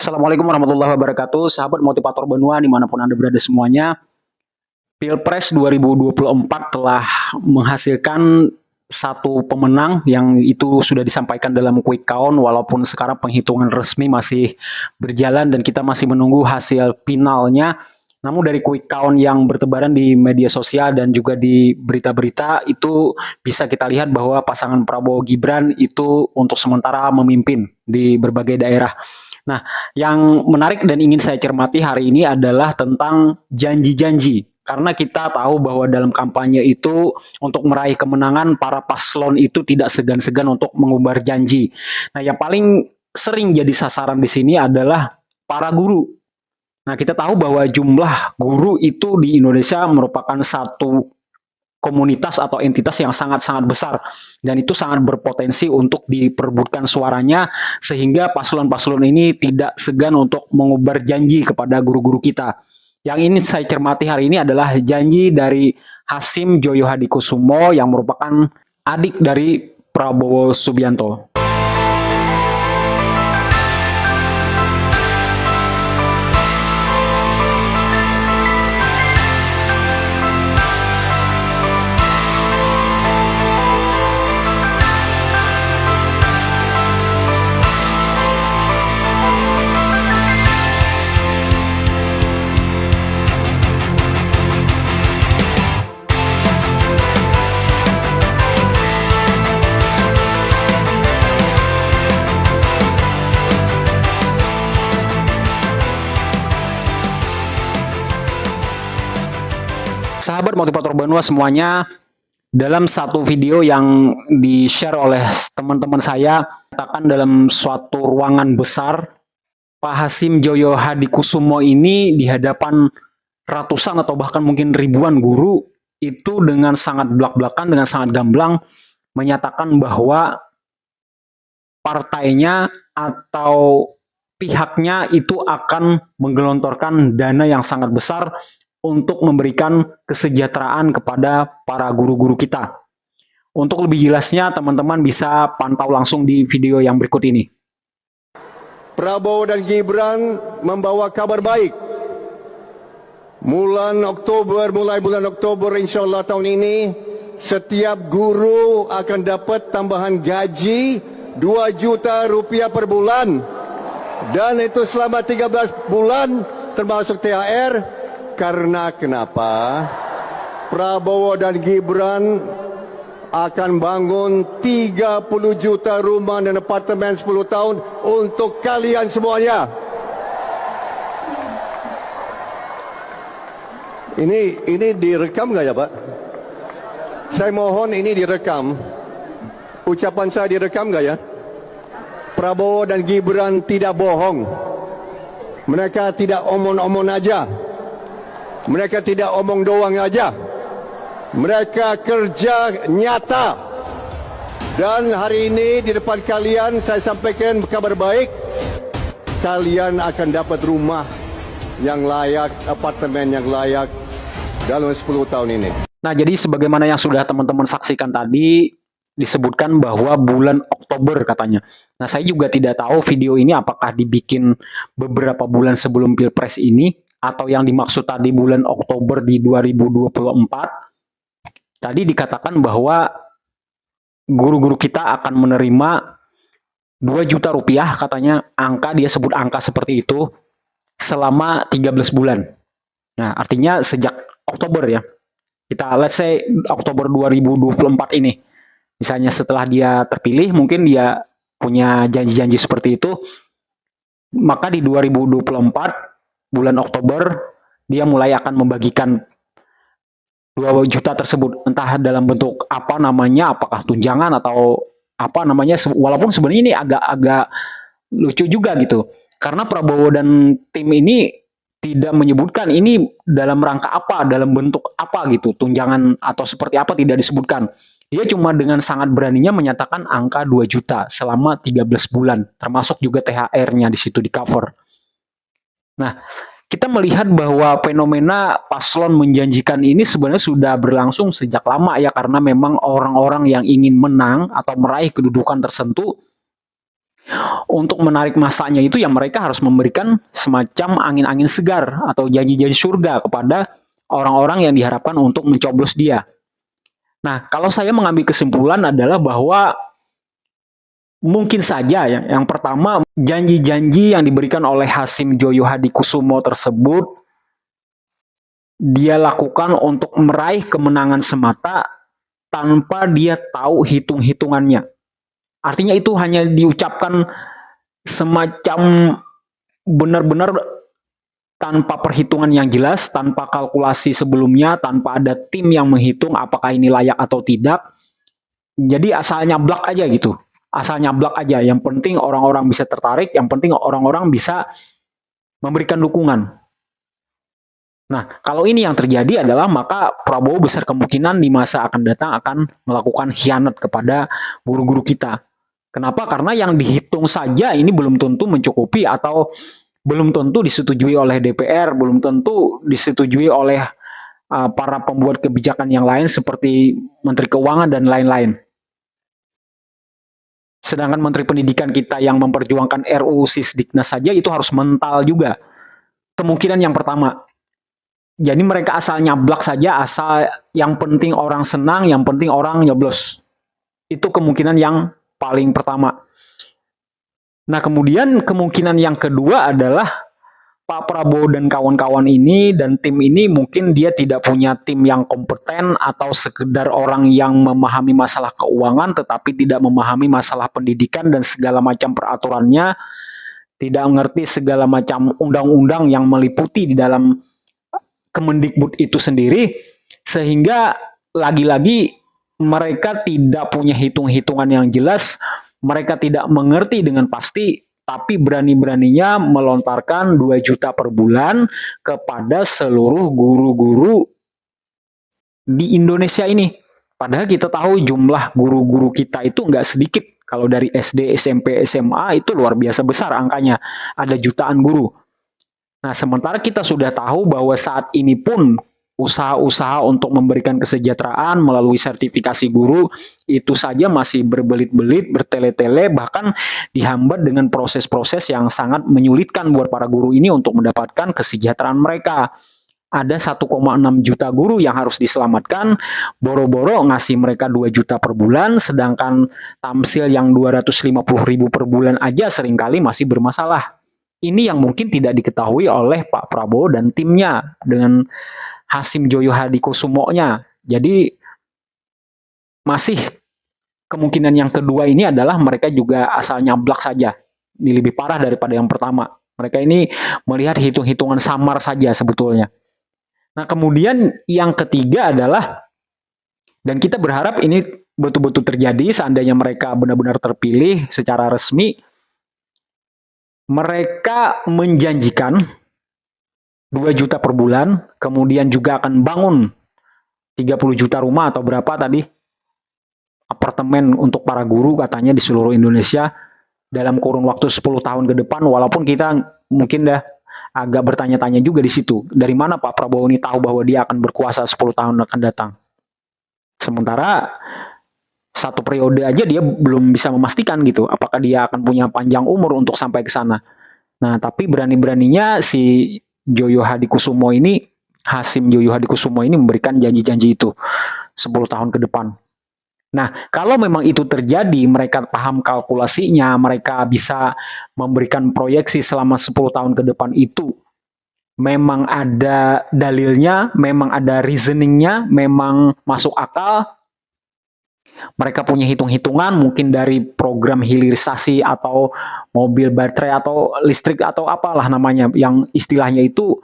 Assalamualaikum warahmatullahi wabarakatuh, sahabat motivator Benua dimanapun Anda berada semuanya. Pilpres 2024 telah menghasilkan satu pemenang yang itu sudah disampaikan dalam quick count, walaupun sekarang penghitungan resmi masih berjalan dan kita masih menunggu hasil finalnya. Namun dari quick count yang bertebaran di media sosial dan juga di berita-berita itu bisa kita lihat bahwa pasangan Prabowo Gibran itu untuk sementara memimpin di berbagai daerah. Nah, yang menarik dan ingin saya cermati hari ini adalah tentang janji-janji. Karena kita tahu bahwa dalam kampanye itu untuk meraih kemenangan para paslon itu tidak segan-segan untuk mengumbar janji. Nah, yang paling sering jadi sasaran di sini adalah para guru. Nah, kita tahu bahwa jumlah guru itu di Indonesia merupakan satu komunitas atau entitas yang sangat-sangat besar dan itu sangat berpotensi untuk diperebutkan suaranya sehingga paslon-paslon ini tidak segan untuk mengubar janji kepada guru-guru kita. Yang ini saya cermati hari ini adalah janji dari Hasyim Joyo Hadikusumo yang merupakan adik dari Prabowo Subianto. Sahabat motivator Benua semuanya, dalam satu video yang di-share oleh teman-teman saya, katakan dalam suatu ruangan besar, Pak Hasyim Joyo Hadikusumo ini di hadapan ratusan atau bahkan mungkin ribuan guru itu dengan sangat belak-belakan, dengan sangat gamblang menyatakan bahwa partainya atau pihaknya itu akan menggelontorkan dana yang sangat besar untuk memberikan kesejahteraan kepada para guru-guru kita. Untuk lebih jelasnya, teman-teman bisa pantau langsung di video yang berikut ini. Prabowo dan Gibran membawa kabar baik. Mulai bulan Oktober insyaAllah tahun ini, setiap guru akan dapat tambahan gaji 2 juta rupiah per bulan. Dan itu selama 13 bulan termasuk THR. Karena kenapa? Prabowo dan Gibran akan bangun 30 juta rumah dan apartemen 10 tahun untuk kalian semuanya. Ini direkam nggak ya Pak? Saya mohon ini direkam. Ucapan saya direkam nggak ya? Prabowo dan Gibran tidak bohong. Mereka tidak omong-omong aja. Mereka tidak omong doang aja. Mereka kerja nyata. Dan hari ini di depan kalian saya sampaikan kabar baik. Kalian akan dapat rumah yang layak, apartemen yang layak dalam 10 tahun ini. Nah, jadi sebagaimana yang sudah teman-teman saksikan tadi, disebutkan bahwa bulan Oktober katanya. Nah, saya juga tidak tahu video ini apakah dibikin beberapa bulan sebelum Pilpres ini, atau yang dimaksud tadi bulan Oktober di 2024. Tadi dikatakan bahwa guru-guru kita akan menerima 2 juta rupiah katanya, dia sebut angka seperti itu selama 13 bulan. Nah, artinya sejak Oktober ya. Kita let's say Oktober 2024 ini. Misalnya setelah dia terpilih, mungkin dia punya janji-janji seperti itu. Maka di 2024 bulan Oktober dia mulai akan membagikan 2 juta tersebut, entah dalam bentuk apa namanya, apakah tunjangan atau apa namanya, walaupun sebenarnya ini agak-agak lucu juga gitu. Karena Prabowo dan tim ini tidak menyebutkan ini dalam rangka apa, dalam bentuk apa gitu, tunjangan atau seperti apa tidak disebutkan. Dia cuma dengan sangat beraninya menyatakan angka 2 juta selama 13 bulan, termasuk juga THR-nya di situ di cover. Nah, kita melihat bahwa fenomena paslon menjanjikan ini sebenarnya sudah berlangsung sejak lama ya, karena memang orang-orang yang ingin menang atau meraih kedudukan tertentu Untuk menarik masanya itu ya mereka harus memberikan semacam angin-angin segar atau janji-janji surga kepada orang-orang yang diharapkan untuk mencoblos dia. Nah, kalau saya mengambil kesimpulan adalah bahwa mungkin saja ya, yang pertama janji-janji yang diberikan oleh Hasim Joyo Hadikusumo tersebut dia lakukan untuk meraih kemenangan semata tanpa dia tahu hitung-hitungannya. Artinya itu hanya diucapkan semacam benar-benar tanpa perhitungan yang jelas, tanpa kalkulasi sebelumnya, tanpa ada tim yang menghitung apakah ini layak atau tidak. Jadi asal nyablak aja gitu. Asal nyablak aja. Yang penting orang-orang bisa tertarik, yang penting orang-orang bisa memberikan dukungan. Nah, kalau ini yang terjadi adalah maka Prabowo besar kemungkinan di masa akan datang akan melakukan khianat kepada guru-guru kita. Kenapa? Karena yang dihitung saja ini belum tentu mencukupi atau belum tentu disetujui oleh DPR, belum tentu disetujui oleh para pembuat kebijakan yang lain seperti Menteri Keuangan dan lain-lain. Sedangkan Menteri Pendidikan kita yang memperjuangkan RUU Sisdiknas saja itu harus mental juga. Kemungkinan yang pertama. Jadi mereka asal nyablak saja, asal yang penting orang senang, yang penting orang nyoblos. Itu kemungkinan yang paling pertama. Nah, kemudian kemungkinan yang kedua adalah Pak Prabowo dan kawan-kawan ini dan tim ini mungkin dia tidak punya tim yang kompeten atau sekedar orang yang memahami masalah keuangan tetapi tidak memahami masalah pendidikan dan segala macam peraturannya, tidak mengerti segala macam undang-undang yang meliputi di dalam Kemendikbud itu sendiri, sehingga lagi-lagi mereka tidak punya hitung-hitungan yang jelas, mereka tidak mengerti dengan pasti, tapi berani-beraninya melontarkan 2 juta per bulan kepada seluruh guru-guru di Indonesia ini. Padahal kita tahu jumlah guru-guru kita itu nggak sedikit. Kalau dari SD, SMP, SMA itu luar biasa besar angkanya. Ada jutaan guru. Nah, sementara kita sudah tahu bahwa saat ini pun usaha-usaha untuk memberikan kesejahteraan melalui sertifikasi guru itu saja masih berbelit-belit, bertele-tele, bahkan dihambat dengan proses-proses yang sangat menyulitkan buat para guru ini untuk mendapatkan kesejahteraan mereka. Ada 1,6 juta guru yang harus diselamatkan, boro-boro ngasih mereka 2 juta per bulan, sedangkan tamsil yang 250.000 per bulan aja seringkali masih bermasalah. Ini yang mungkin tidak diketahui oleh Pak Prabowo dan timnya dengan Hasim Joyo Hadikusumo-nya. Jadi masih kemungkinan yang kedua ini adalah mereka juga asal nyablak saja. Ini lebih parah daripada yang pertama. Mereka ini melihat hitung-hitungan samar saja sebetulnya. Nah, kemudian yang ketiga adalah, dan kita berharap ini betul-betul terjadi seandainya mereka benar-benar terpilih secara resmi, mereka menjanjikan 2 juta per bulan, kemudian juga akan bangun 30 juta rumah atau berapa tadi, apartemen untuk para guru katanya di seluruh Indonesia dalam kurun waktu 10 tahun ke depan, walaupun kita mungkin dah agak bertanya-tanya juga di situ. Dari mana Pak Prabowo ini tahu bahwa dia akan berkuasa 10 tahun akan datang? Sementara 1 periode aja dia belum bisa memastikan gitu, apakah dia akan punya panjang umur untuk sampai ke sana. Nah, tapi berani-beraninya si Joyo Hadikusumo ini, Hasim Joyo Hadikusumo ini memberikan janji-janji itu 10 tahun ke depan. Nah, kalau memang itu terjadi, mereka paham kalkulasinya, mereka bisa memberikan proyeksi selama 10 tahun ke depan itu, memang ada dalilnya, memang ada reasoningnya, memang masuk akal, mereka punya hitung-hitungan mungkin dari program hilirisasi atau mobil baterai atau listrik atau apalah namanya yang istilahnya itu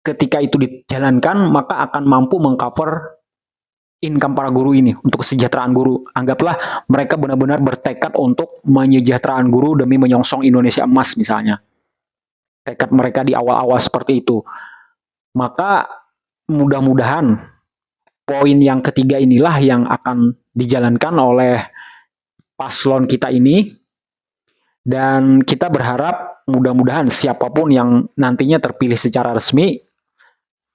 ketika itu dijalankan maka akan mampu mengcover income para guru ini untuk kesejahteraan guru. Anggaplah mereka benar-benar bertekad untuk menyejahteraan guru demi menyongsong Indonesia emas misalnya. Tekad mereka di awal-awal seperti itu. Maka mudah-mudahan poin yang ketiga inilah yang akan dijalankan oleh paslon kita ini, dan kita berharap mudah-mudahan siapapun yang nantinya terpilih secara resmi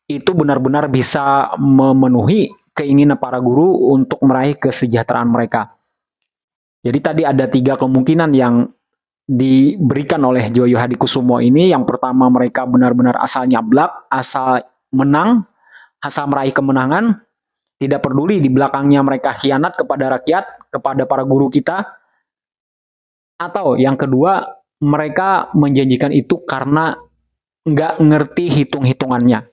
itu benar-benar bisa memenuhi keinginan para guru untuk meraih kesejahteraan mereka. Jadi tadi ada 3 kemungkinan yang diberikan oleh Joyo Hadikusumo ini. Yang pertama, mereka benar-benar asal nyablak, asal menang, asal meraih kemenangan, tidak peduli di belakangnya mereka khianat kepada rakyat, kepada para guru kita. Atau yang kedua, mereka menjanjikan itu karena nggak ngerti hitung-hitungannya,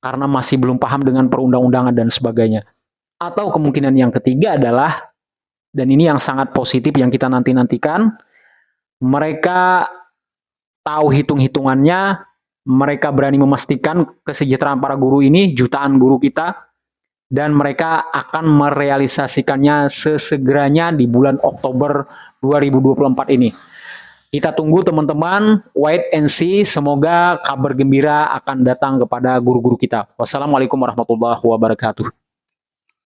karena masih belum paham dengan perundang-undangan dan sebagainya. Atau kemungkinan yang ketiga adalah, dan ini yang sangat positif yang kita nanti-nantikan, mereka tahu hitung-hitungannya, mereka berani memastikan kesejahteraan para guru ini, jutaan guru kita, dan mereka akan merealisasikannya sesegeranya di bulan Oktober 2024 ini. Kita tunggu teman-teman, wait and see, semoga kabar gembira akan datang kepada guru-guru kita. Wassalamualaikum warahmatullahi wabarakatuh.